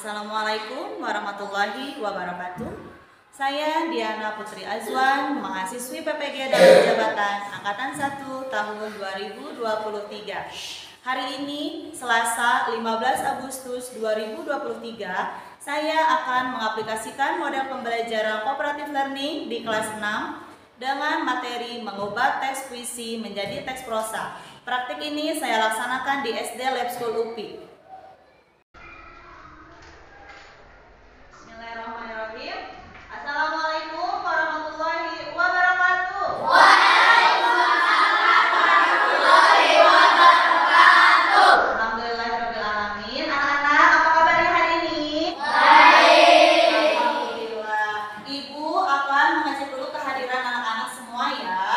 Assalamualaikum warahmatullahi wabarakatuh. Saya Diana Putri Azwan, mahasiswi PPG dan Jabatan Angkatan 1 tahun 2023. Hari ini, Selasa 15 Agustus 2023, saya akan mengaplikasikan model pembelajaran cooperative learning di kelas 6 dengan materi mengubah teks puisi menjadi teks prosa. Praktik ini saya laksanakan di SD Lab School UPI. Bismillahirrahmanirrahim. Assalamualaikum warahmatullahi wabarakatuh. Waalaikumsalam warahmatullahi wabarakatuh. Alhamdulillahirrahmanirrahim. Anak-anak, apa kabarnya hari ini? Baik. Alhamdulillah. Ibu akan mengecek dulu kehadiran anak-anak semua ya.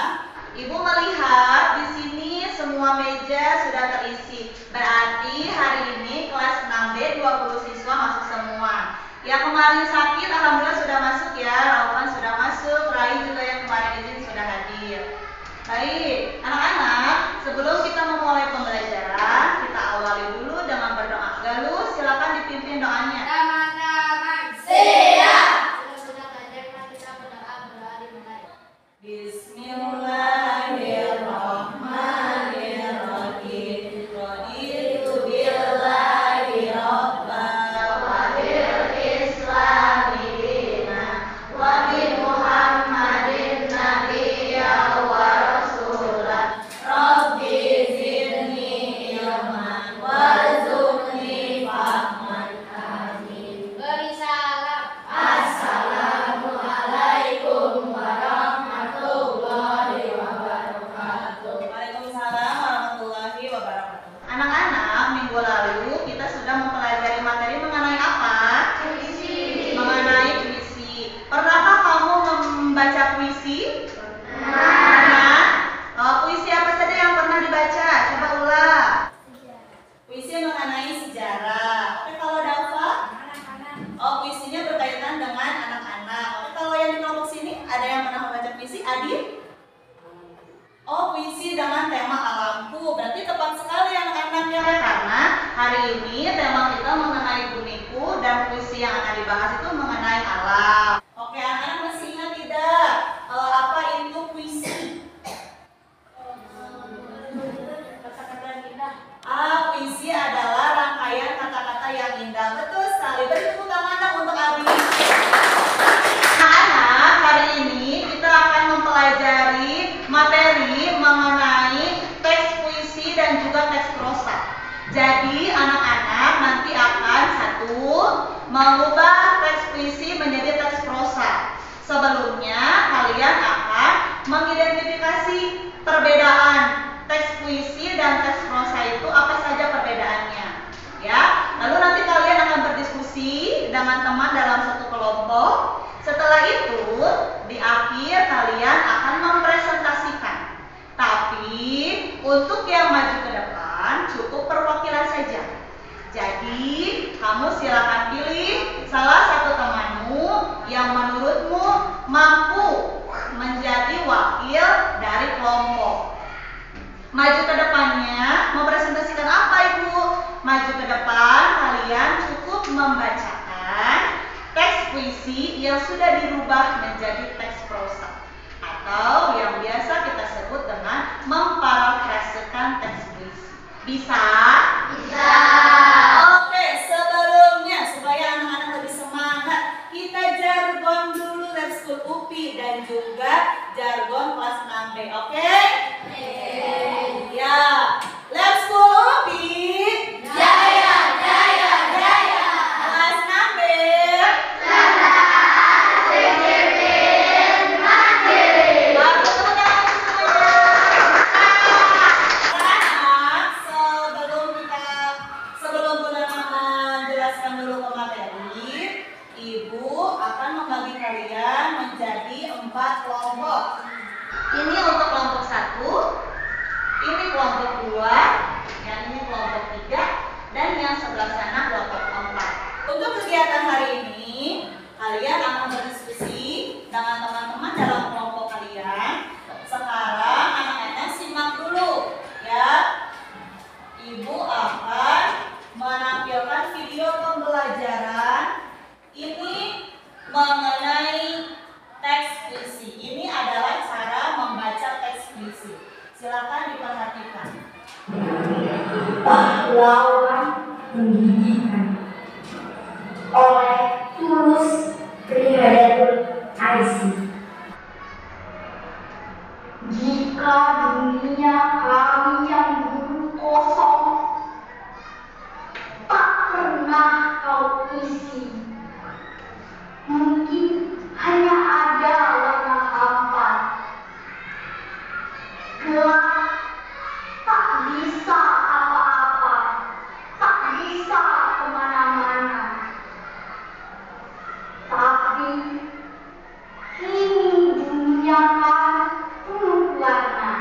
Ibu melihat di sini semua meja sudah terisi. Berarti hari ini kelas 6B 20 siswa masuk semua. Yang kemarin sakit alhamdulillah sudah masuk ya. Raufan sudah masuk, Rai juga yang kemarin izin sudah hadir. Baik, anak-anak, sebelum kita memulai pembelajaran, kita awali dulu dengan berdoa. Galuh, silakan dipimpin doanya. Teman-teman siap. Bismillahirrahmanirrahim. Raditu billahi rabban wa bil islami dinan wa bi Muhammadin nabiyyan wa rasulan. Rabbi zidni ilman warzuqni fahman. Amin. Beri salam. Assalamualaikum warahmatullahi wabarakatuh. Waalaikumsalam warahmatullahi wabarakatuh. Anak-anak, minggu lalu kita sudah mempelajari materi mengenai apa? Puisi. Mengenai puisi. Pernahkah kamu membaca puisi? Pernah. Puisi apa saja yang pernah dibaca? Coba ulang. Puisi mengenai sejarah. Oke, kalau Dafa? Puisinya berkaitan dengan anak-anak. Oke, kalau yang di kelompok sini ada yang pernah membaca puisi? Adit? Puisi dengan tema alamku. Berarti tepat sekali anak-anak ya. Karena hari ini tema kita mengenai buniku dan puisi yang akan dibahas itu mengenai alam. Oke, anak-anak masih ingat tidak? Apa itu puisi? Kata-kata yang indah. Puisi adalah rangkaian kata-kata yang indah. Betul sekali. Beri tepuk tangan untuk Abi. Anak-anak, hari ini kita akan mempelajari materi mengenai teks puisi dan juga teks prosa. Jadi anak-anak nanti akan mengubah teks puisi menjadi teks prosa. Sebelumnya kalian akan mengidentifikasi perbedaan teks puisi dan teks prosa itu apa saja perbedaannya. Ya, lalu nanti kalian akan berdiskusi dengan teman dalam satu kelompok. Setelah itu, di akhir kalian akan mempresentasikan. Tapi, untuk yang maju ke depan, cukup perwakilan saja. Jadi, kamu silakan pilih salah satu temanmu yang menurutmu mampu menjadi wakil dari kelompok. Maju ke depannya, mempresentasikan apa Ibu? Maju ke depan, kalian cukup membacakan teks puisi yang sudah dirubah menjadi teks prosa, atau yang biasa kita sebut dengan memparafrasekan teks puisi. Bisa? Bisa. Oke, sebelumnya supaya anak-anak lebih semangat, kita jargon dulu Lab School UPI dan juga jargon kelas 6B. Oke? Ya, Lab School UPI. Jaya, jaya, jaya. Kelas 6B. Sebelum kita puisi. Mungkin hanya ada warna hampa, gelap, tak bisa apa-apa, tak bisa kemana-mana. Tapi ini dunia kan penuh warna,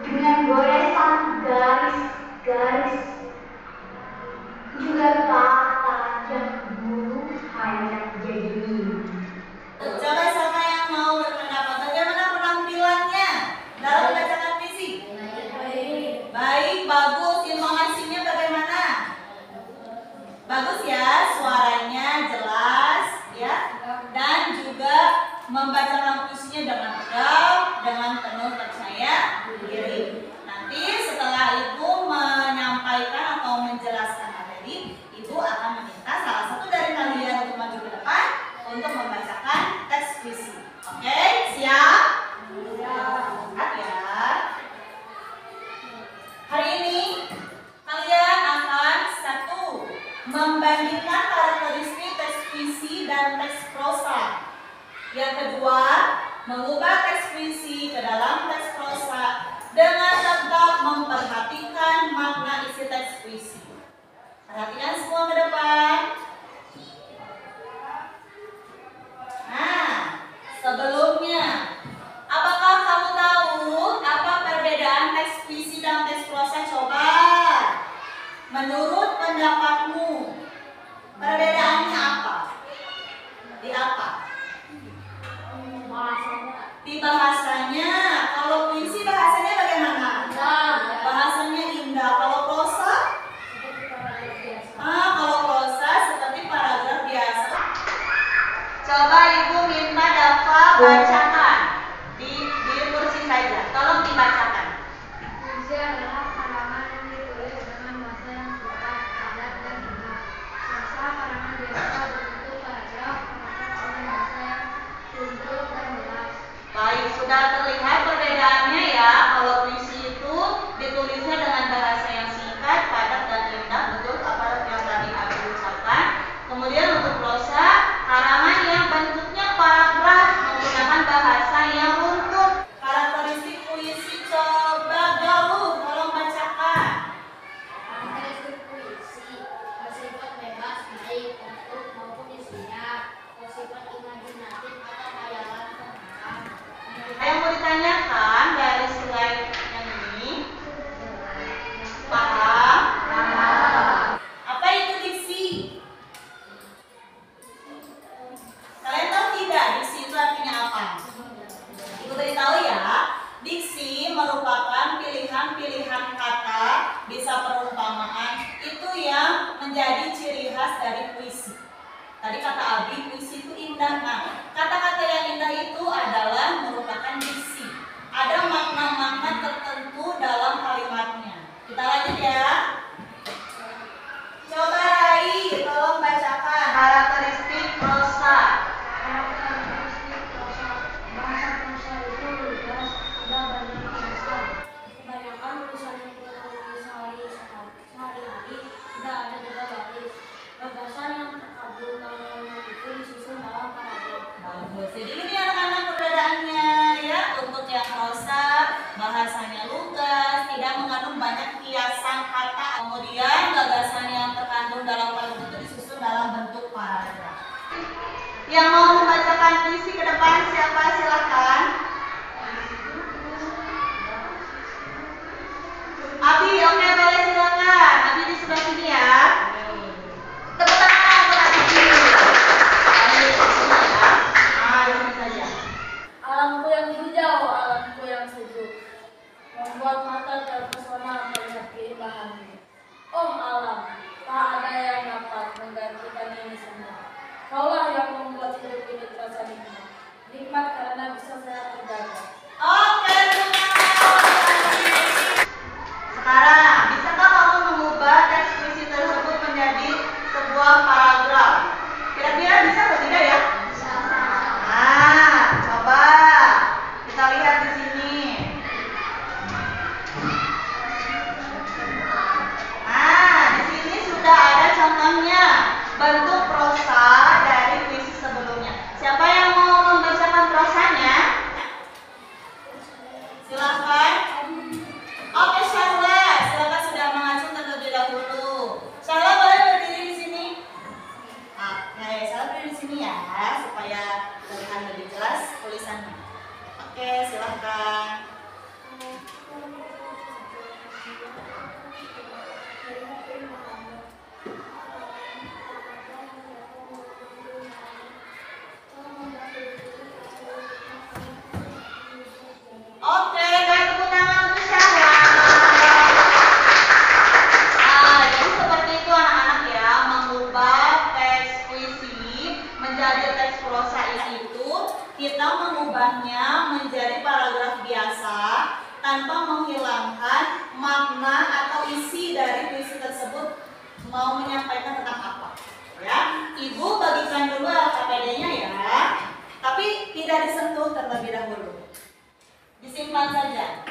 dengan goresan garis-garis, juga kata yang dulu hanya jadi mimpi. Coba siapa yang mau berpendapat bagaimana penampilannya dalam membacakan puisi? Baik, bagus. Informasinya bagaimana? Bagus ya, suaranya jelas ya, dan juga membacakan puisinya dengan tegap, dengan penuh percaya diri. Nanti setelah itu menyampaikan atau menjelaskan materi, ibu akan meminta salah satu dari kalian untuk maju ke depan untuk membacakan teks puisi. Oke, siap? Siap ya. Hari ini kalian akan satu, membandingkan karakteristik teks puisi dan teks prosa. Yang kedua, mengubah teks puisi ke dalam teks prosa dengan tetap memperhatikan makna isi teks puisi. Perhatikan semua ke depan. Nah, sebelumnya, apakah kamu tahu apa perbedaan teks puisi dan teks prosa? Coba, menurut pendapatmu, perbedaannya apa? Di apa? Di bahasanya. Kalau puisi bahasanya bagaimana? Bahasanya indah. Kalau prosa? Kalau prosa seperti paragraf biasa. Coba ibu minta Dava bacakan di kursi saja. Tolong dibacakan. Puisi adalah karangan yang ditulis dengan bahasa yang sopan, padat, dan indah. Prosa karangan biasa berbentuk paragraf oleh bahasa yang simpel dan jelas. Baik, sudah terlihat perbedaannya ya. Kalau puisi itu ditulisnya dengan bahasa yang singkat, padat, dan indah. Betul apa yang tadi aku ucapkan. Kemudian untuk prosa, karangan yang bentuknya paragraf menggunakan bahasa yang runtut. Karakteristik puisi, coba Galuh, tolong bacakan. Karakteristik puisi bersifat bebas baik bentuk maupun isinya, bersifat imajinatif atau khayalan semacam. Ada yang mau ditanyakan dari slide yang ini? Paham? Apa itu diksi? Kalian tahu tidak diksi itu artinya apa? Ibu beritahu ya, diksi merupakan pilihan-pilihan kata, bisa perumpamaan, itu yang menjadi ciri khas dari puisi. Tadi kata Abi, puisi itu indah. Nah, kata-kata yang indah itu adalah merupakan diksi. Ada makna-makna tertentu dalam kalimatnya. Kita lanjut ya. Coba Rai, tolong bacakan karakteristik prosa. Karakteristik prosa. Bahasa prosa itu lugas, tidak banyak biasa. Kebanyakan tulisan yang kita tulis sehari-hari tidak ada jeda baris. Gagasan yang terkabul dalam itu disusun dalam paragraf. Bagus. Jadi ini anak-anak perbedaannya ya. Untuk yang prosa, bahasanya lugas, tidak mengandung banyak kiasan kata. Kemudian gagasan yang terkandung dalam paragraf itu disusun dalam bentuk paragraf. Yang mau membacakan puisi ke depan siapa? Silakan. Abi, oke, boleh silakan. Abi di sebelah sini ya. Tepuk tangan untuk Abi. Abi di sini ya. Di sini saja. Alamku yang hijau, alamku yang sejuk, membuat mata terpesona melihat keindahanmu. Oh alam, tak ada yang dapat menggantikan ini semua. Kaulah yang membuat hidup ini terasa nikmat. Oke, dan tepuk tangan untuk Syahra. Jadi seperti itu anak-anak ya, mengubah teks puisi menjadi teks prosa itu kita mengubahnya menjadi paragraf biasa tanpa menghilangkan makna atau isi dari puisi tersebut mau menyampaikan tentang apa. Ya, Ibu bagikan dulu LKPD-nya ya, tapi tidak disentuh terlebih dahulu. Disimpan saja.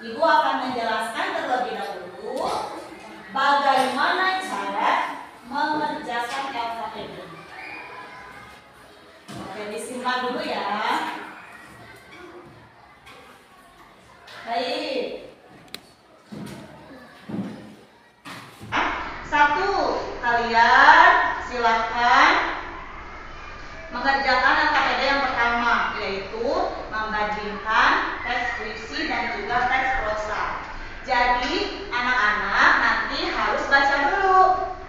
Ibu akan menjelaskan terlebih dahulu bagaimana cara mengerjakan LKPD. Oke, disimpan dulu ya. Baik. 1. Kalian silakan mengerjakan LKPD yang pertama, yaitu membandingkan teks puisi dan juga teks prosa. Jadi anak-anak nanti harus baca dulu,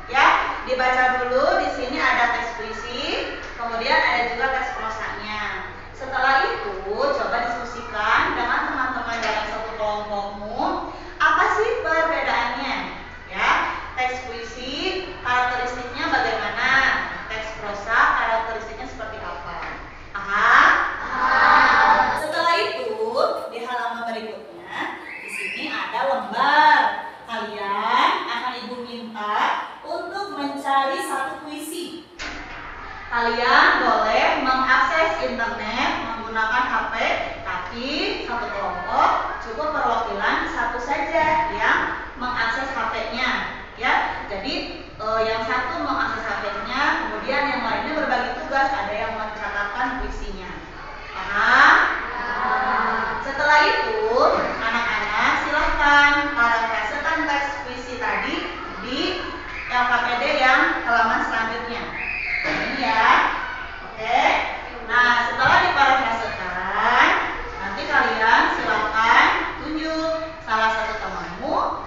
ya. Dibaca dulu. Di sini ada teks puisi, kemudian ada juga teks prosanya. Setelah itu coba diskusikan dengan teman-teman dalam satu kelompokmu. Apa sih perbedaannya? Ya, teks puisi karakteristiknya bagaimana? Teks prosa karakteristiknya seperti apa? Paham? Setelah itu di halaman berikutnya di sini ada lembar. Kalian akan Ibu minta untuk mencari satu puisi. Kalian boleh mengakses internet menggunakan HP, tapi satu kelompok cukup perwakilan satu saja yang mengakses HP-nya. Ya, jadi yang satu mengakses HP-nya, kemudian yang lainnya berbagi tugas, ada yang mencatatkan puisinya. Paham? Setelah itu, anak-anak silahkan parafrasekan teks puisi tadi di LKPD yang halaman selanjutnya. Ini ya, oke. Nah, setelah diparafrasekan, nanti kalian silahkan tunjuk salah satu temanmu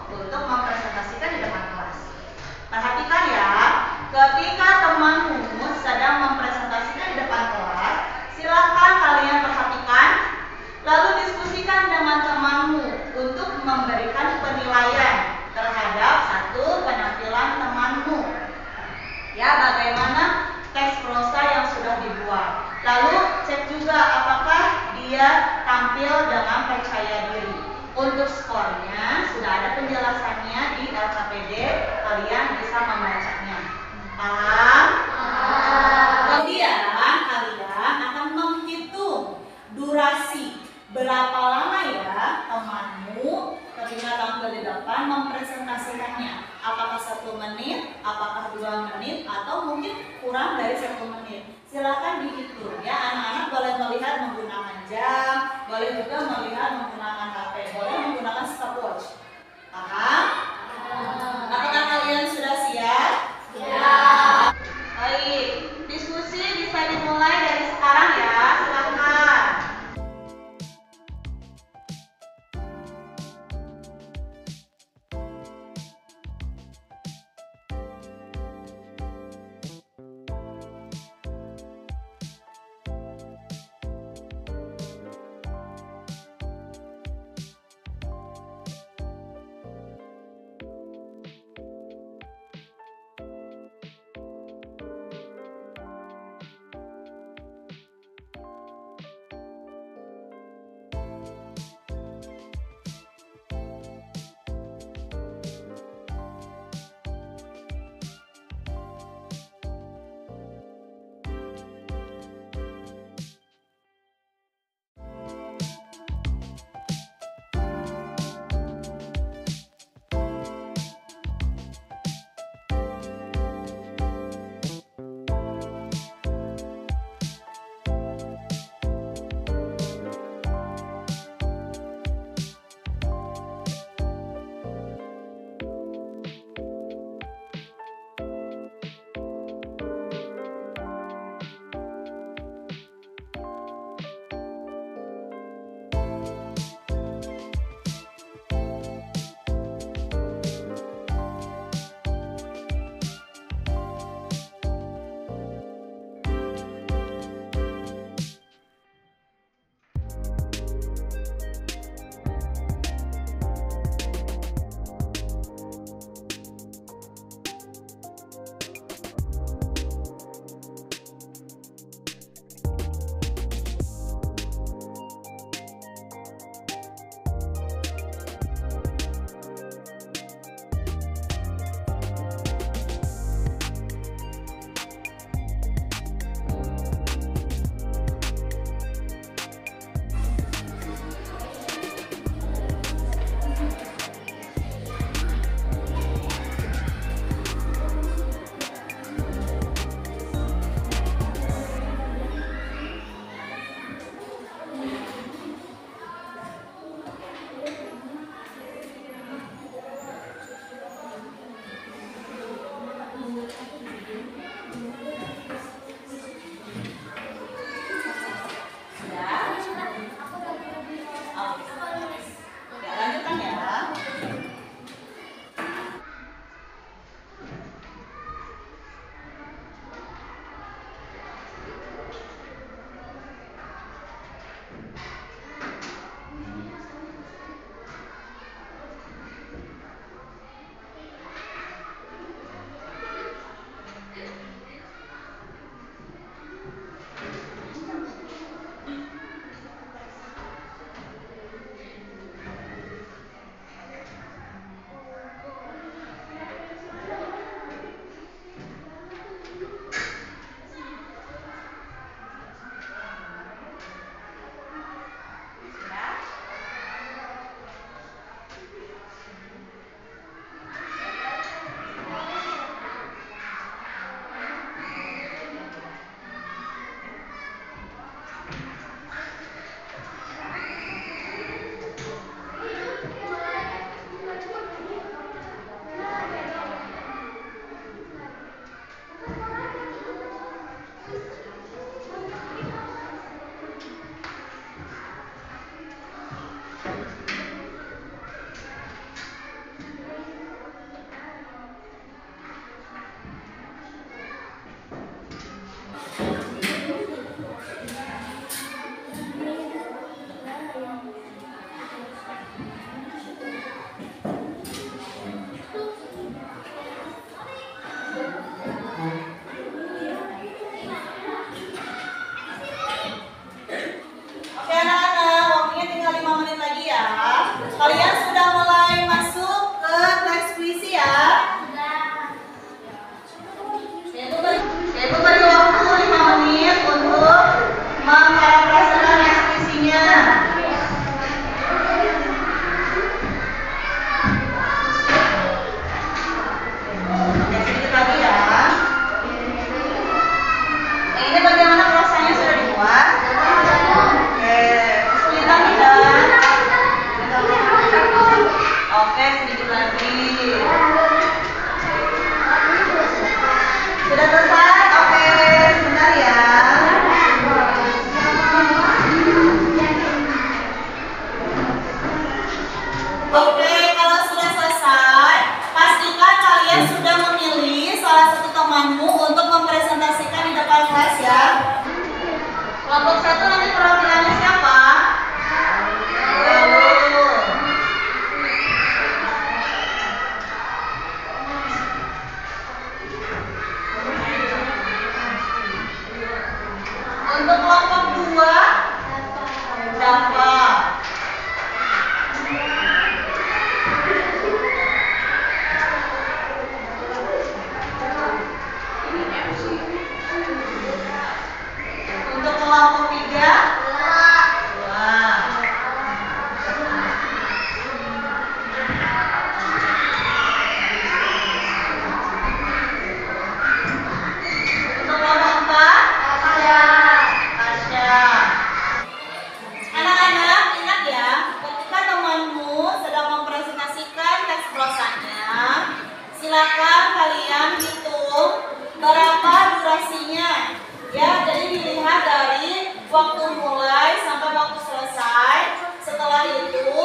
durasinya. Ya, jadi dilihat dari waktu mulai sampai waktu selesai. Setelah itu,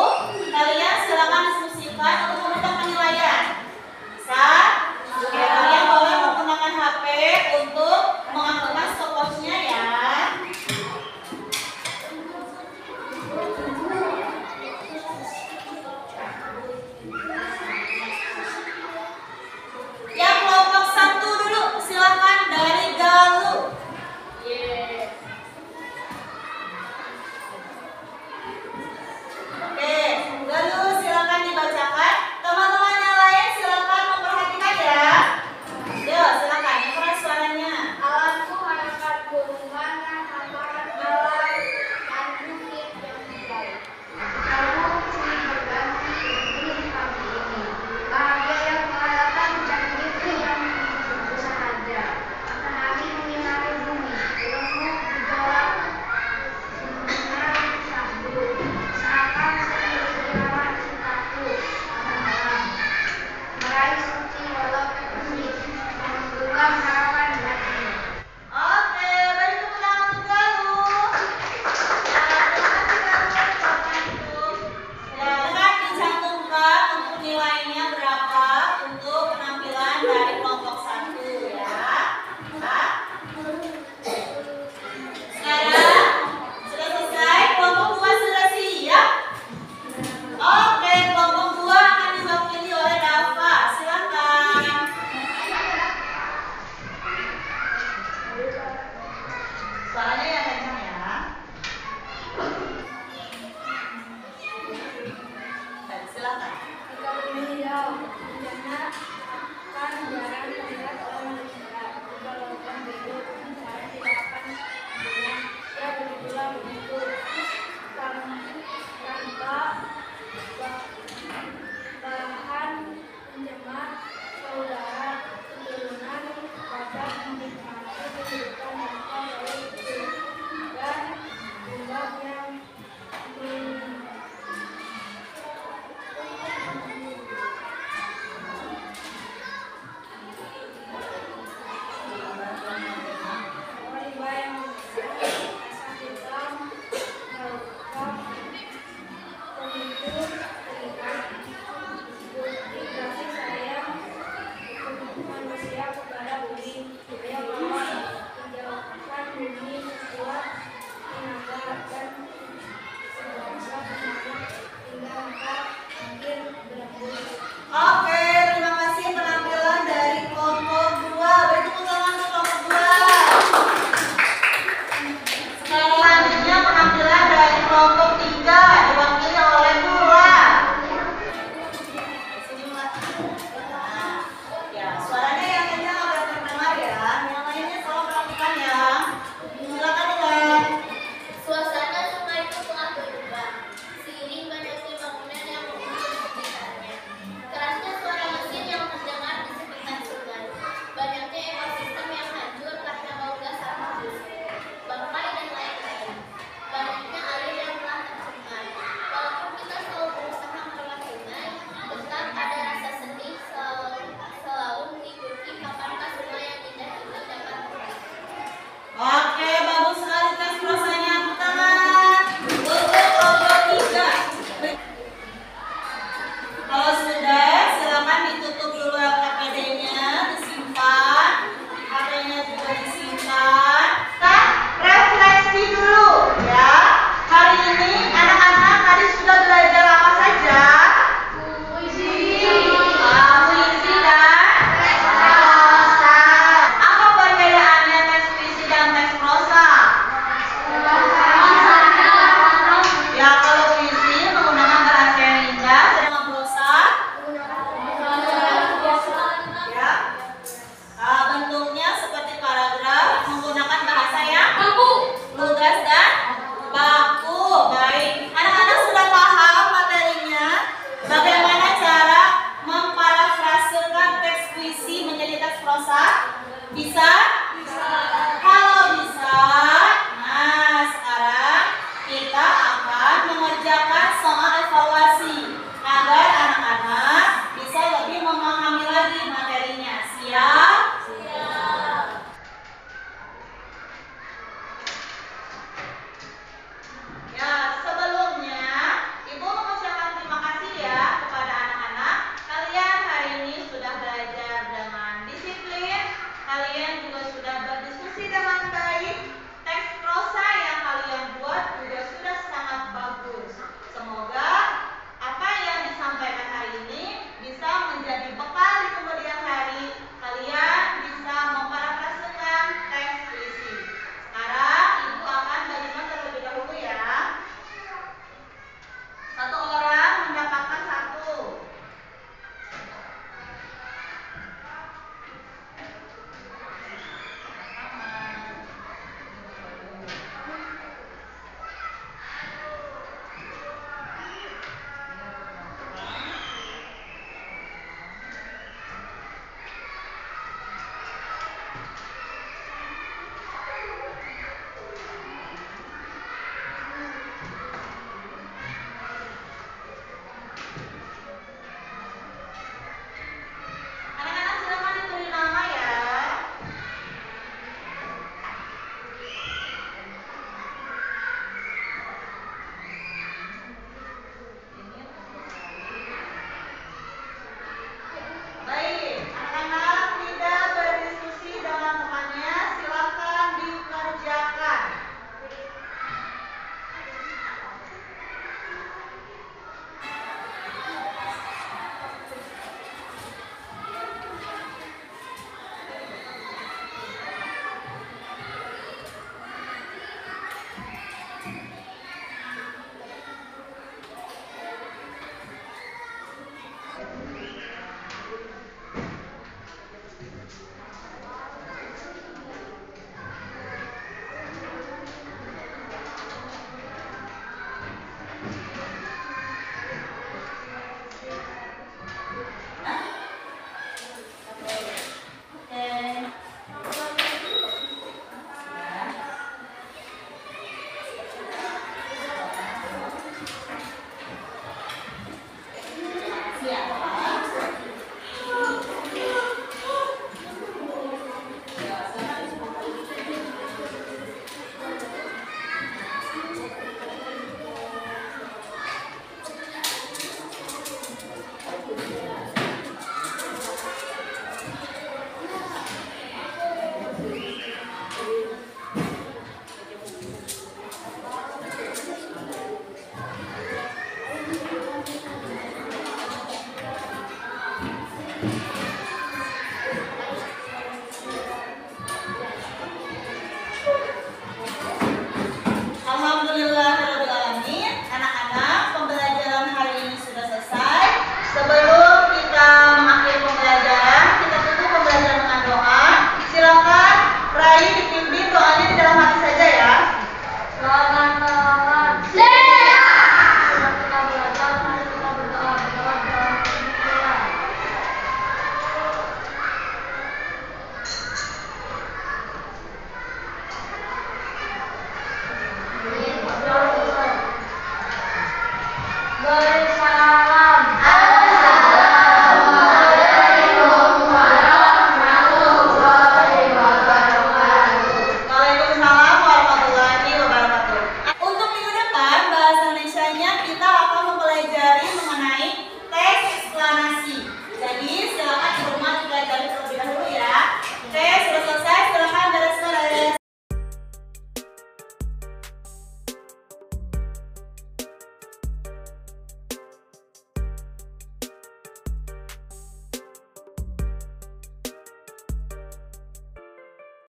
kalian silakan diskusikan untuk memberikan penilaian. Bisa? Oke, kalian boleh menggunakan HP untuk mengaktifkan stopwatch-nya ya. Yang kelompok 1 dulu, silakan dari Galuh. Oke, Galuh silakan dibacakan. Teman-teman yang lain silakan memperhatikan ya. Yo, silakan, yang keras suaranya. Alamku harapan gulungan hamparan alam dan bukit yang indah. Kamu silih berganti di pagi ini. Bahagia yang mengharapkan dan mimpi yang begitu sahaja. Matahari menyinari bumi, remuk gejolak sinar sabdu. Seakan sedih irama cintaku malam. Meraih suci walau terpesik, menggengam harapan batin. Oke, beri tepuk tangan untuk Galuh. Ya, terima kasih Galuh ucapan itu. Ya, silakan dicantumkan untuk nilainya berapa untuk penampilan dari kelompok 1 ya. Nah, sekarang sudah selesai, kelompok 2 sudah siap. Oke, kelompok 2 akan diwakili oleh Dava. Silakan. Suaranya yang kencang ya. Baik, silakan. Jika beliau bencana kan jarang terlihat oleh manusia. Jika logam hidup saya tidak akan bilang ya begitulah begitu. Tanpa bahan pencemar saudara keturunan dapat menikmati kehidupan tanpa baik dan jumlah yang manusia